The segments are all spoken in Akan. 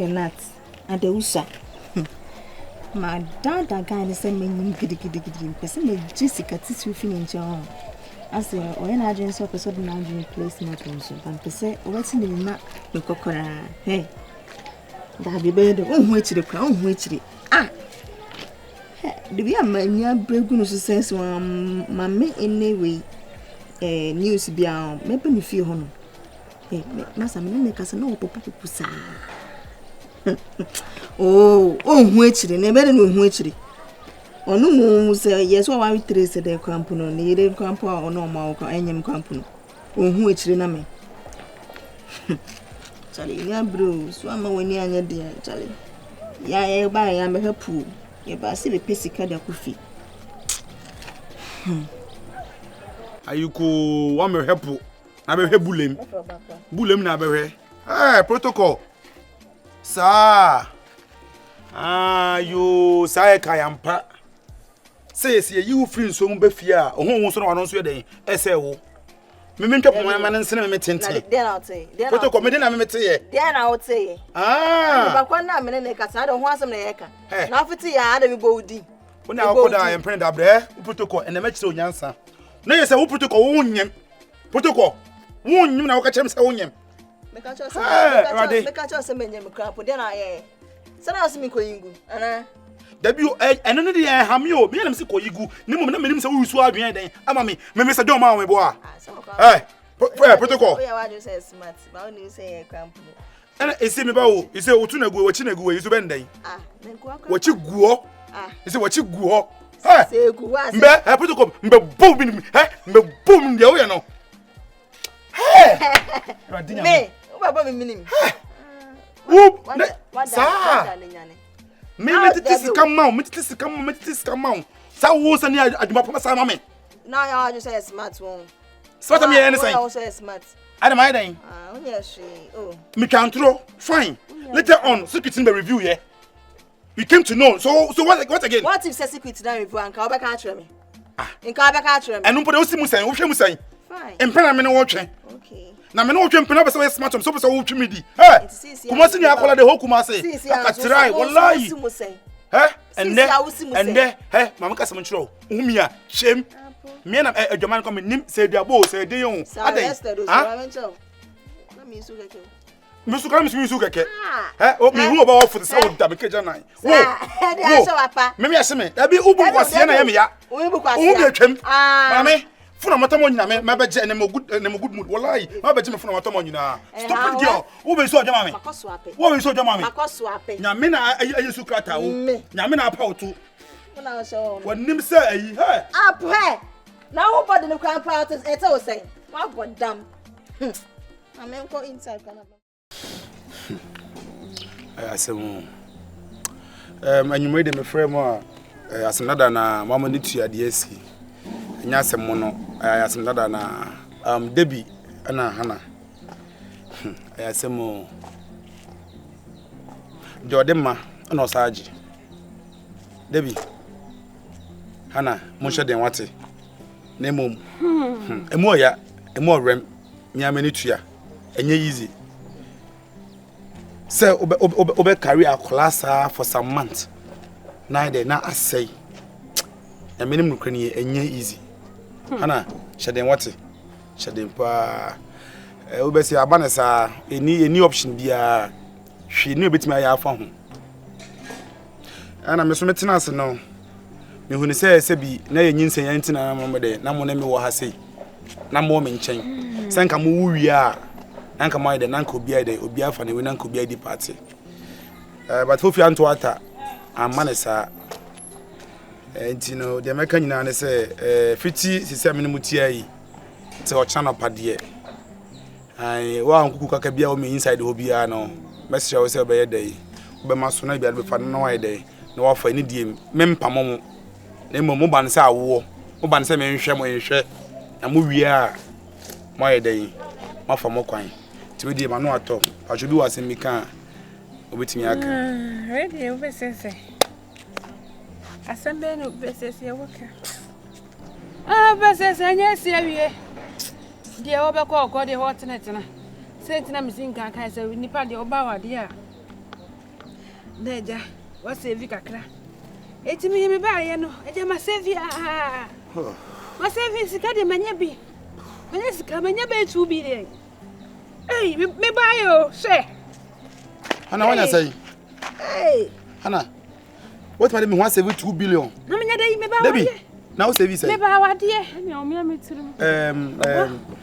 nuts and the usa. My dad guy is saying, giddy. Person with Jessica to finish on. I say, when I join so episode now doing placement also. And per se, what's in the nut? The coconut. Hey, that be better. Oh, wait to the crown, wait to the the be a man, breaking sense, my main anyway. News be on, maybe you feel home. Hey, Master, make us know Papa Pusa. Oh, wait to the never know which. Or no more say, yes, what I trace the crampono, needed crampo or no more, or any crampono. Oh, which rename. Charlie, yeah, Bruce, one more when you're dear, Charlie. Yeah, by I am her poo. Yeah, but I see the pissy card of coffee. Are you cool? One more help. I will help Bullim. Bullim Nabe. Ah, protocol. Sir. You say Kayampa. Says you feel so befia, or who was on us your day, S.A.O. Memento of my man and cinema tinting. Then I'll say, Protocol, Medina, I met you. Then I would say, but 1 minute, I don't want some eka. Now for tea, I had a body. When I put I am print up there, protocol and the match to Yansa. No, yes, I will protocol one yam. Protocol. One you now catch him so yam. Make a some in your crap, then I so now see me going good. And W.A. and another Hamio, me and Mr. Koyigu, no minimum so swab me. I'm me, Mr. Doma, my boy. Eh, protocol. I just say smart, but only say a cramp. And it's me about, you say, Utuna go, what you go, is bending. What you go? Is it what you go? Say, go, I protocol, boom, boom, the way, no. Me, what meaning? Whoop, sir. This come out. So was any mammy. Now I just say a smart one. Sort of me anything. I say smart. I don't mind. Yes, oh. Me can throw. Fine. Later on, secret in the review, yeah. We came to know. So what again? What if secret in the review and come back at me? In come back at me. And no, but also Musa, what you say? Fine. And Penamina watching. Okay. Now, me no watching Penaba so smart, so watch me. Hey, come on, see, I call the whole Kumasi. I try, wallahi. And there, hey, Mamma Casamancho, Umia, shame. Me and a German come in, say their bow, say they own. Mr. Comes, Musuka. Oh, me who about for the South Dabicajana. Maybe I say me, that be Ubu was Yana, Ubu, Mammy. For a matamon, my budget and a good mood. Wallahi, my budget from a matamon. Stop it, girl. Who will saw your mammy? What will saw your mammy? Yamina, I used to cut out. Yamina, power too. What name say? Up here. Now, what the crown part is at all saying? What damn. I'm going inside. I said, and you made him a frame as another mamma need to at the SC. Nyase mono ayasem dada na Debbie ana Hana ayasem Jodema ana osaji Debbie Hana monhwe den wate na emom emo ya emo rem nyame ni tua enye easy say obe carry a class for some months na dey na asay e minim nkrani enye easy Hana, Shaden what? Shaden pa. Obesi abanesa any option bia. She knew bit my phone. And I'm so maintenance no. Me hu ni say bi na ye nyinsen yan tina na mo de na mo na me wo ha sei. Na mo me nchen. Sanka mo wi a. Nanka mo de nanka obi a de obi afa ne we nanka obi a di party. But hope you anto ata amanesa and you know the American nyina say fiti sisi amene mutia yi te o channel padie ai wa nkuku kaka bia o me inside ho bia no message o say be yedai be maso na bia be fa no wa yedai na wa fa ni die mempamo na mo ban say awo mo ban say me nhwe mo nhwe na mo wi a mo yedai ma fa mo kwan ti we die ma no ato ajobi wa se mika obetimi aka ready o be sense Asembe no besese ya waka. Besese anya siawie. Die obekọ okọ de hot net na. Sentina misinka kan se nipa de oba wade a. Neja, what's a vicacra? It's me by no, and my savior. My savior is a caddy, my nabby. When it's coming, your bed to be there. Hey, me buy you, say. Hannah, when I say, Hey. Hannah, what made me want to save 2 billion? No, me buy Debbie, now save it. Never, our dear.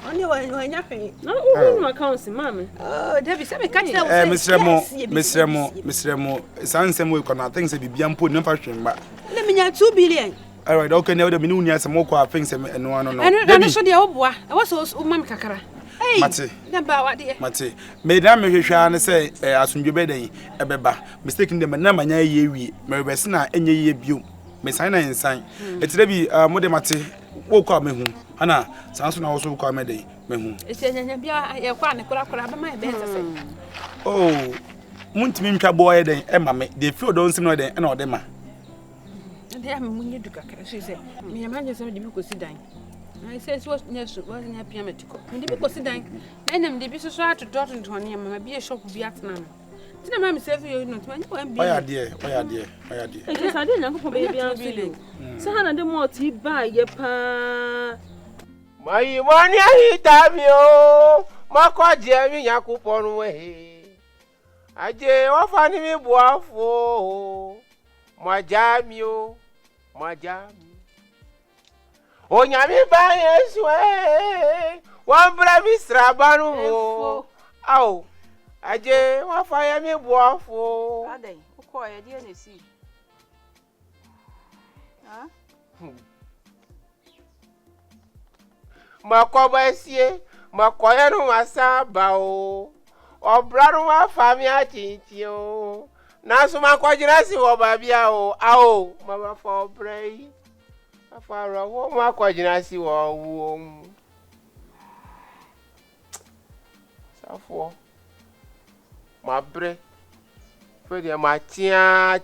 Only when you're paying. No, my council, mamma. Oh, Debbie, say me catch them. Mr. Mo, sounds some way can I think say be put no fashion, but Let me have 2 billion. all right, okay, now the minunia some more things and one on. I show the old boy. I was also Mamma Kakara. Hey, Mate, never, what dear. Mate, Madame Hishana say, as soon you bedding, a beba, mistaking the manamanya ye, Maribesina, and ye bu, Miss Hannah and sign. It's Debbie, Modemate, woke up me home. Hannah, sounds also call me day, me home. It's a my best. Oh, Muntimincha boy, then, Emma, they feel don't see no day, and all them. And they have when you do Kakara, she said, me a man just only because he died. I says, wasn't happy amatico. And because he died, and them the business to dot into him, may be a shop of Vietnam. Didn't Mammy say you not when Why, dear, why, dear. Yes, I didn't know baby. I'm feeling. So, Hannah, the more tea by your pa. My money, I damn you. My quad, Jamie, Yakupon way. I dare offer me boafo. My jam you, my jam. Oh, Yami by his way. One brave Strabano. Oh, I dare offer me boafo. Are they? Quiet, dear, you see. Huh? Makobasie, Makoyano Masabao, or Brano Famia Tintio. Nasu Makwajinasi or Babiao, ow, Mama for Bray. After a woman, Makwajinasi or womb. So, my bread. For the Matia,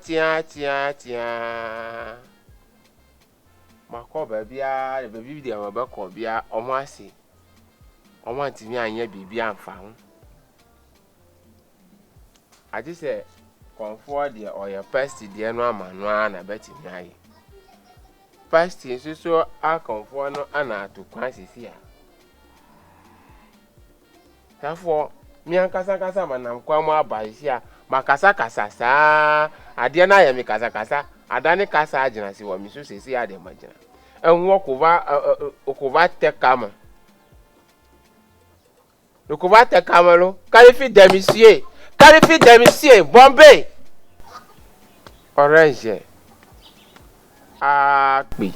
tia. Mako babia, the baby de Amabako bia, or Massy. I want to me and ye be found. I just say, comfort dear or your pasty dear no man, I bet you nay. Pasty is so I comfort no Anna to crisis here. Therefore, me and Casa man, I'm quite by here. Makasa sa adiana ya mi kasa adani kasa agina si wa mi so sesi ade magina enwo okova te kama okova te kama lo kalifi demisie Bombay orange akpi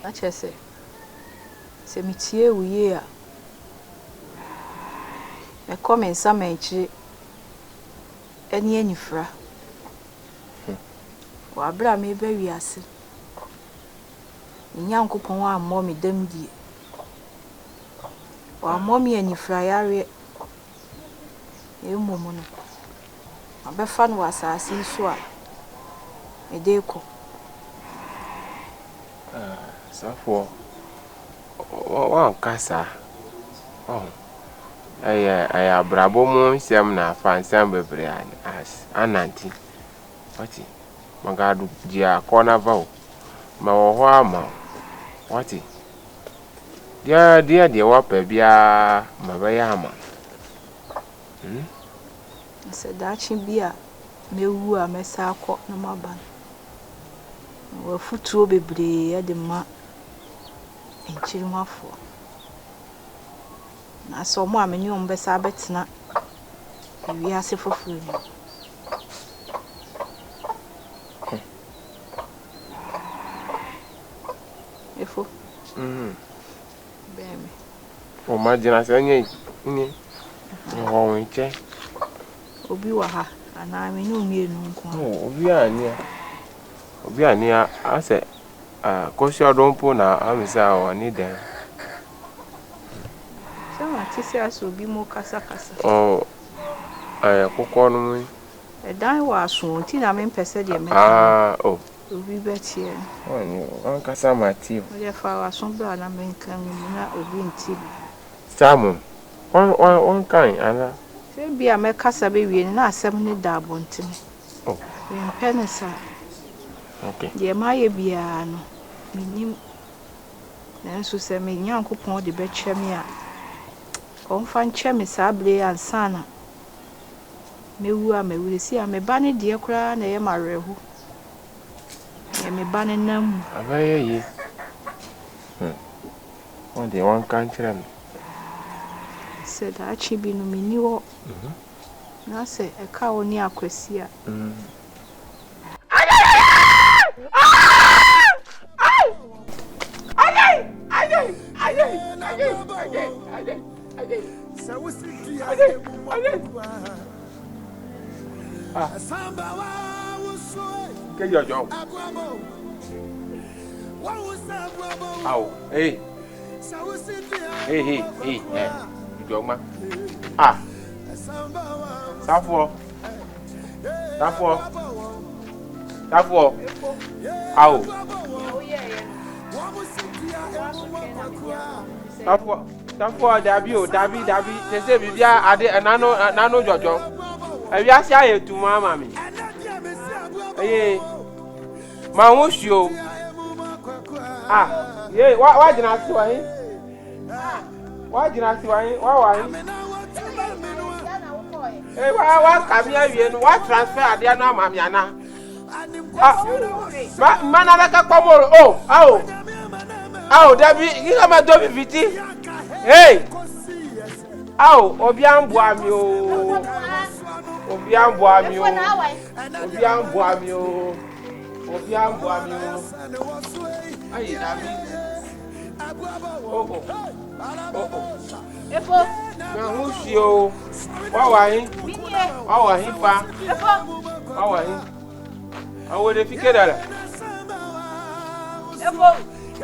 Achese. Se mitie uye a. E come in some enchi. Eni enifra. Wa bra me be wiase. Nyankopon wa ammo me dam die. Wa ammo me enifra yare. E momo no. Abefa no asase so a. E de ko. Safo wa kasa ay abrabo mo nsem na fa nsem bebre as ananti wati magadu dia kona vawo ma wo ho ama wati dia wa pa bia ma ba ya ama Se dachi bia mewu a mesa akọ na maba wa futuo bebre ya de ma enchirimafo na so mo ameni o mbesa betena wi ase foforo ni efo bemi o majina se nye ni o nche obi wa ha ana ameni o mienu nko obi ania ase kosi odonpo na amisa o ni den tisi aso bi mo kasa kokko no mu dan wa aso nti na me mpese de me obi betie on kasa mati o je fa wa aso bra na me kan mu na obi nti samu on kan ana Se bia me kasa be wie na asem ne da abonten. Oh. Penisa. Okay. Ye maye bia no. Minim. Nanso se me Nyankopon de be kye me a. Onfa nkye me sa ble ansana. Mewu a mewu si a me ba ne de kura na ye marehu. Ye me ba ne nam. Abaye yi. On de wan kan kire me. Se da chi bi no meni wo. Na se e ka oni akwasi a. Que yo yo. Au, hey. Hey. Joma. Ah. Safo. Au. Safo dabi. Tese bibia ade nano jojo. Ewia sia yetu mama mi. Hey. Ma wusio. Ah, ye wa jina si wa yin. Wa jina si wa yin, wa yin. Eh wa kamia wie no, wa transfer ade na ma mi ana. Ah. Ma na ka kwamoro. Oh, dabi, you ma do viti. Hey. Au, obi ambo ami o. Obi ambo ami o. Ayi dabi. Oh. Efo. Na husio. Wa yin pa. Wa yin. Awo de fike dala. Efo.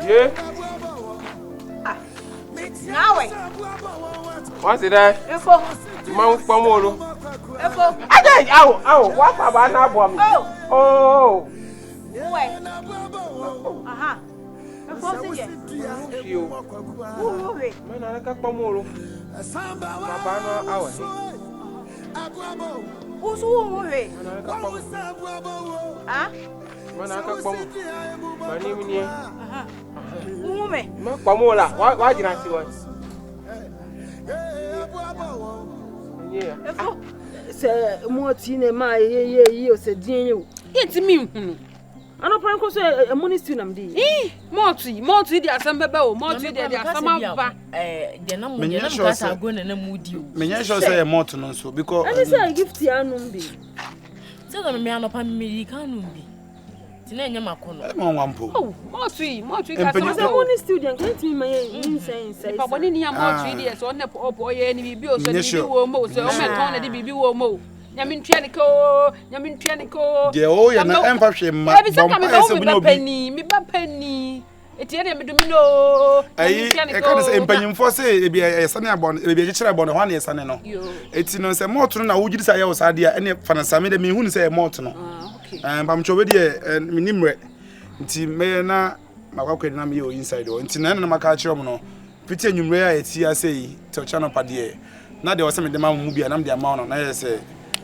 Ye. Nawe. What's it there? Efo. Ma pamolo. Efo. Ajay, awo, wa pa ba na bo mi. Oh. Uwe. Aha. Efo sije. Husio. Uwe. Ma na ka pamolo. Baba no awo. Usu uwe. Ma na ka pamolo. Ah? Ma na ka pamolo. Ma ni mi ni. Aha. Uwe. Ma pamola, wa jina si wa. Yeah. Efo. Se mo ti ne ma ye o se din ye o. Yenti mi hunu. Ano pran ko so e ministry nam di. Motu di asem bebe o, motu di asem aba. De na mo ye na mo kasa go na mu di o. Menya sure say moto no so because Ani say gift ya anum bi. Se do me anopa me kan num bi. Ti na enya makono. e mo nwampo. Oh, motu di asem Se mo ni student kan ti ma ye insane. pa boni ni ya motu di so na opo ye ni bibi o so ni bibi wo mo so o me ton na di bibi wo mo. Nyamintua ni ko. Je o ye na emfa hwe ma. Ebi se ka me ba pani, me ba pani. Etie de me do mi no. Ayi e ka se empanyimfo se ebi esane abon ebi kire abon ho na esane no. Eti no se moto na wugiri sa ye o sa de a ene fanasame de me hu ni se moto no. Okay. Bamchobe de minimre. Nti me na makwakwedi na me o inside o. Nti na maka kire mo no. Piti enwumre a eti ase yi to channel pade. Na de o se me de ma mu bia na me de ma no na ye se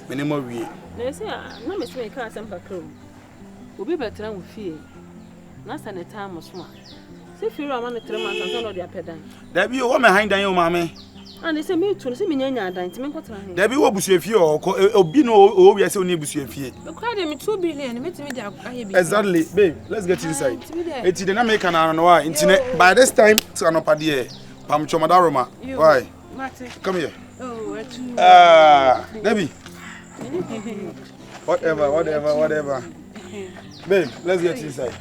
me ne mo wie. Na say na me se ka asem kakro. Obi betra wo fie. Na saneta mo so a. Se fie ro ma ne 3 months so no de apedan. Da bi o me handan o ma me. And say me to say me nyanya adan ti me nkotra he. Da bi wo busuafie o obi no o wi ase oni busuafie. The crowd me 2 billion, me timi dey aye bi. Exactly, babe. Let's get inside. Eti de na make na no wa. Nti by this time to anopade here. Pam chomadaroma. Why? Come here. Oh, Debbie. Whatever. Babe, let's get inside.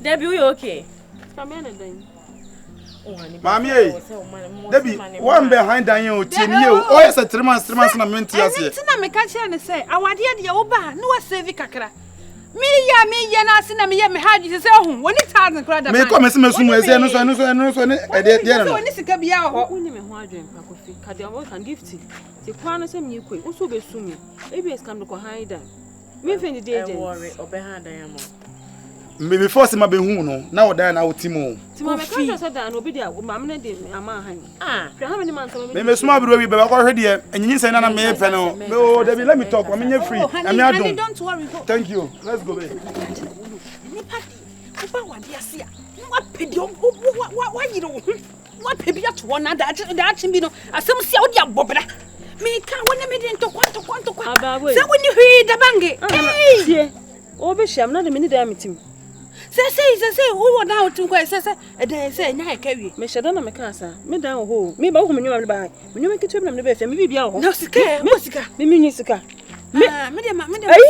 Debbie, you okay? Come here then. Mami Debbie, one behind Daniel 10 years. Oh, yes, 3 months na menti ase. Tina me ka che ne say, awade de wo ba, no wa save kakra. Me ya na ase na me ya me haji se hu, woni 1000 kra da. Me ko me se mesumu ese no so ne e de no. Woni sika bia ho. Woni me ho adwen pa kofi. Ka de am can gift. Ti kwa no se me koi, wo so be sumi. ABS kam ko hide. Me fendi dey agent. Worry, obe ha dan am. me before se ma be hu no na odan na wotimo Tima me ka say dan obi dia ma me de ama han. Hwɛ how many months me small bro wi be ba ko hwe de enyinyi sen na me fe no me o Debbie let me talk am nya free am ya don. Don't worry. Thank you, let's go babe. Nipa di uba wa dia se a wa pedi wa yiro wa pebi ato na da bi no asem sia wo dia bobra me ka wona me de ntokwanto se woni hwi da bange tie obi hwam na de me ni da metim say wo da otu ko say say nya e kawie me hyeda na me ka asa me dan ho me ba ho me nyuma me ba me nyuma kitu na me be fe me bibia ho no sika mo sika me nyi sika me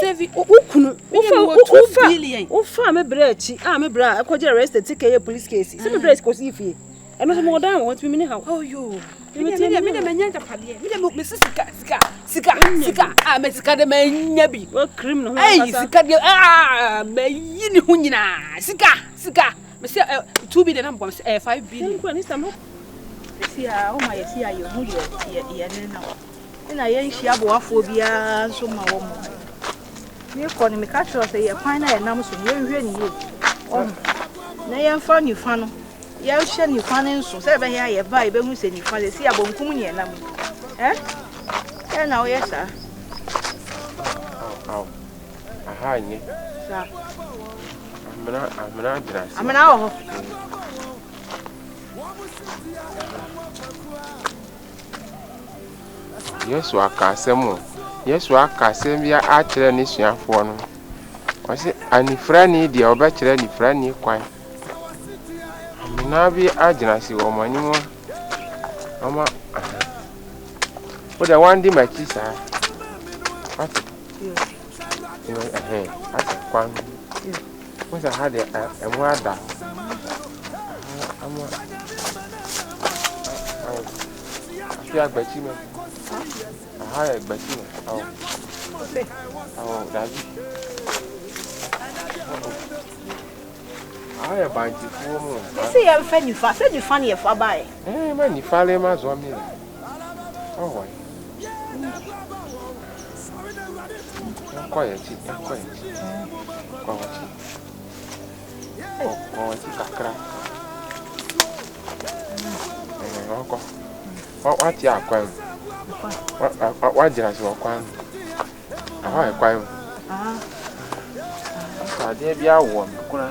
save ukunu ufa billion ufa me bra chi me bra akogye arrest ticket police case se me bra ko si fie eno so mo dan want me ni how oh yo me de manya japade me de me sika me sika de manya bi o cream no ho ai sika de me yini ho nyina sika me say 2 billion na mo say 5 billion ko ni samo si a o ma ye si a ye hu ye ne na ina ye nhia boafo bia so ma wo mo me ko ni me ka tro say ye kwan na ye nam so ye nhwe ni ye o na ye mfa ni fa no ye hye ni fa ne nso se be ya ye ba ye be hu se ni fa le si abonkum ni ye nam na o ye sa aha ni sa amna dress amna o Yesu akasem bia a kire ni suafo no o se anifra ni dia oba kire anifra ni kwan amna bi agina si wo manimo ama o da wandi machi sa ati ati kwan o sa ha de emu ada ama afi agbachi me aha agbachi me Davi aha banji fu mo se ye mfa ni fa se ni fa ni ye fa ba e ma ni fa le ma zo mi oh wai kwa ye chi kakra oko what ya kwa what jira so kwa aha kwa ade bia wo mi kura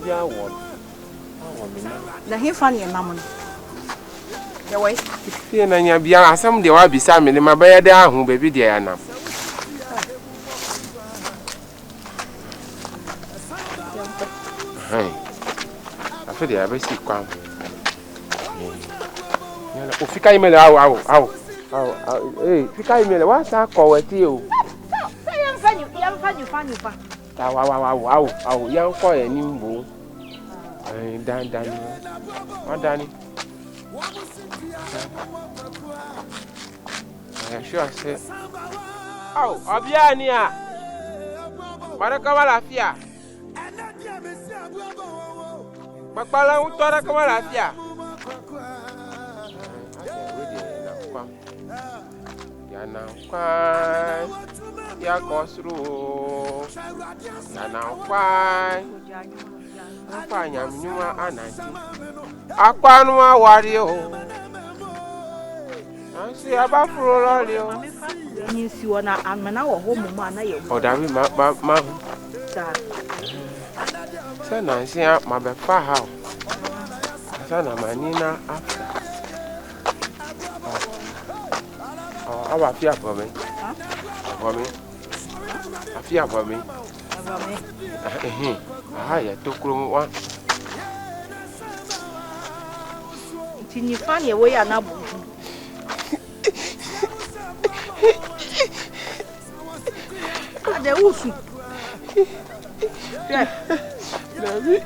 bia wo mi na he fa ni nam no ye wai fie na nya bia asam de wa bisa me ne mabaya de ahu bebi de ya nam afi de abesi kwa Ufika imele au. Fika imele wa sa ko weti o. Ya mfa ni fa. Ta au. Ya ko ye ni mbo. Dan. Wa dani. Ya sure say. Au, obia ni a. Baraka wala fia. Bakpala utora kama la fia. Yana kwai ya kosru yana kwai afanya mnyuma ananti akwanu awari o ansi abafuro loli o ni si wona amena wo ho mu ma na ye o dabi ma sa na nsi ma be fa ha sa na manina afra aba fia for me. Afia for me. Aha ya tokuro wa. Tini fan ye we ana bu. Ade usu. Ya. Davi.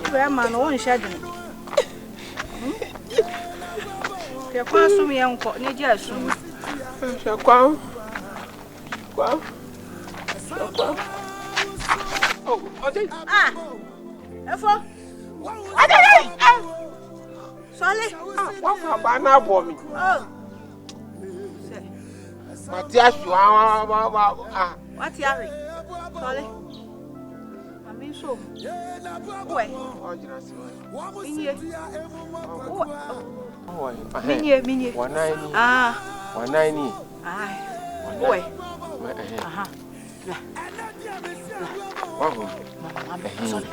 Ibe ma no won shadin. Ke kwa sum ye nko ni je asum. Kwa. Oh, ode. Efo. Ade. Sole. Wa fa ba na bo mi. Oh. Matias wa. What ya re? Sorry. Mami so. Ué. Minha. Minha. Wanaini. Ah. Wanaini. Ai. Ué. Aha. Wahu. Sorry.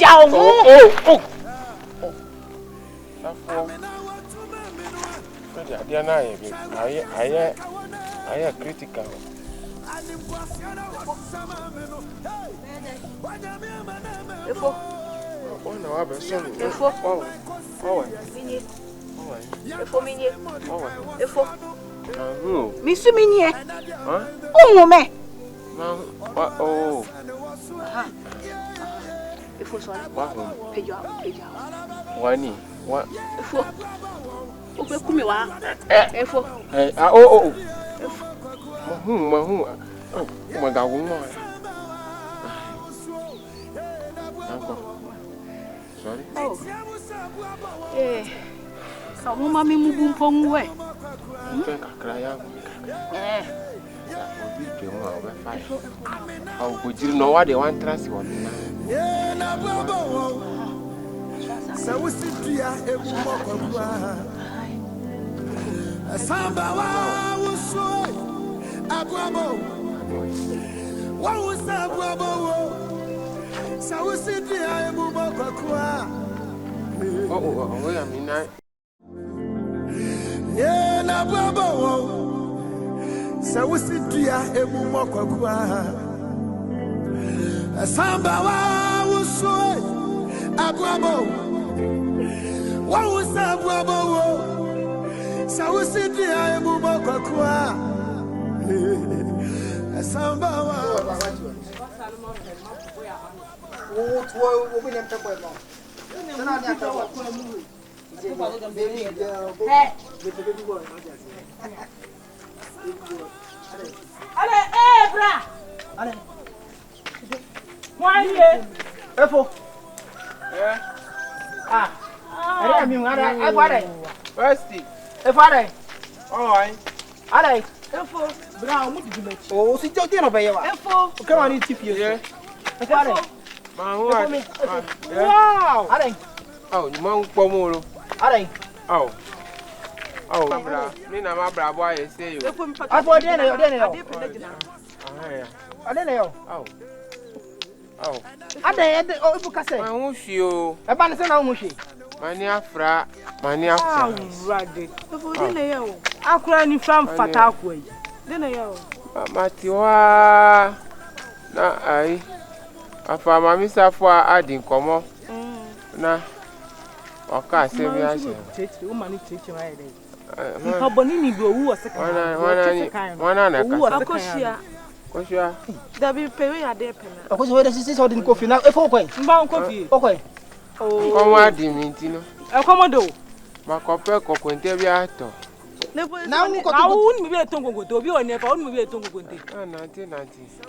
Jauh. Oh. Safo. Dia na ayah critical. Efo. Wana wa be so. Efo. Minha. Efo minha. Efo. Misu minha. Me. Oh. Efo sorry. Peja. Wani. Efo. O be kumi wa. Efo. Oh. Mahu. Oh, my God, woman. Sorry. Oh. Kamu mami mubumpong we. Kraya. Obi pe mo obe fa. Awu ko jiri no wa de wan trust won na. Sa wositua ebu mokwa. Samba wa wuso. Abuabo. Wa wusa abuabo. Sa wositua ebu mokwa. Oh, we am in na. Yeah, na abuabo. Sa wositua ebu mokwa. Samba wa wuso. Abuabo. Wa wusa abuabo. Sa wositua ebu mokwa. Samba wa. Bra. Efo. Era mi ngara, agora. First. Efo are. Oh, Are. Efo. Bra, mu di mechi. O si jo ti no be ye wa. Efo. O ka ma ni tipi ye. Efo are. Wow. Are. Oh, ni ma npo mo lo. Are. Oh, bra. Ni na ma bra boy say you. Efo mpa. Afo de na yo. Ah, Ade na yo. Oh. Ade o ibu ka se. Ma hu hwi o. E ba ne se na hu hwi. Mani afra. Rade. Efo de na yo. Akura ni fam fata akwa yi. De na yo. Matiwa. Na ai. Afa mami safo adi nkomo. Na oka se bi a se. Tete, o mani tete wa ide. Nka boni ni bi owu oseka. Wana na ka. Akoshia. Koshia. Dabi pewe ya de pena. Akoso we de sisi so de kofi na efo kwen. Mba kofi. Okwen. Komo adi mi ntino. Ekomodo. Makope kokwente bi ato. Na wu ko to. Wu mi bi etongo to obi oni fa, wu mi bi etongo konte. Nanti.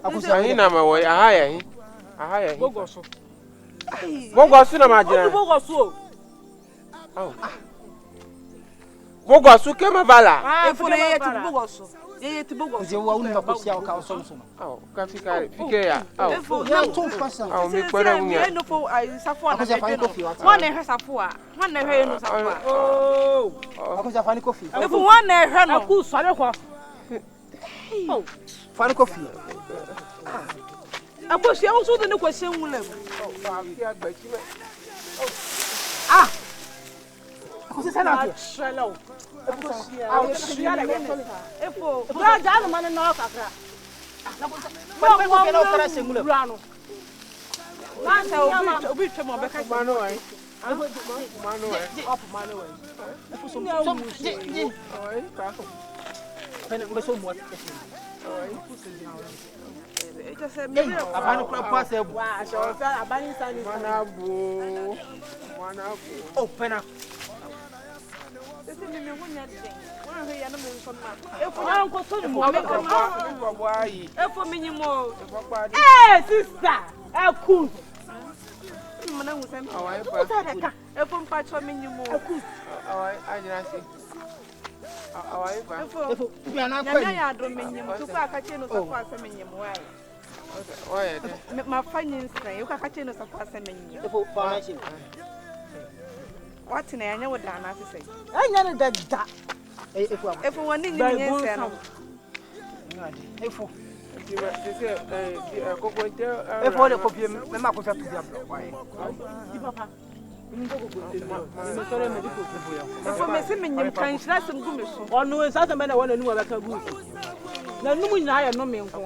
Akoso ayi na ma wo aha ya hi. Bogoso. Bogoso na ma jira. Bogoso. Oh. Bogoso ke ma bala. Efo na ye ti bogoso. Ye ti bogoso. Ze wa unu ko sia o ka so. Oh, ka fike ya. Oh. Efo na to fasa. Oh, mi kwere mu ya. No fo safo na. Akoso fa ni kofi wa. One na hwe safo a. One na hwe no safo a. Oh. Akoso fa ni kofi. Efo one na hwe no. Aku sare kwa. Oh. Fa ni kofi. Akoso ya unso de ne kwese nwulam. Oh, fa fi agbachi me. Ah. Akoso sana ati. Shalom. Efo. Bra ja no man na kakra. Na ko fe na okara sengule. Masa obi twem obeka Mano ai. Efo so. Oi, ka. Pena mbeso mo ati. Abani kwa pase bu. Wa so fa abani sani. Manabu. Oh, pena. Ese mi hunya de. Wa hwe ya no me nso ma. Efo na nko so ni mo. Ko ayi. Efo minyimo. Sister. Eku. Mana ngusem. Awai pa. Efo mpa cho minyimo. Awai ajira si. Efo, bi ana kwa. Nyame ya adro menyim, to kwa ka che no so kwa se menyim wa. Oye, Ma fanyi nsran, you ka ka che no so kwa se menyim. Efo, fa na shi. What na anya wo da na se. Anya ne da. Efo. Efo woni nyi nyi nse no. Efo. Efo le kopie me ma ko fa tu bia blo. Di papa. Efo me se menyim kan shira sem gu me so. Onu sa se me na wona nu wa ba ka gu. Na nu mu nyina ya no me nko.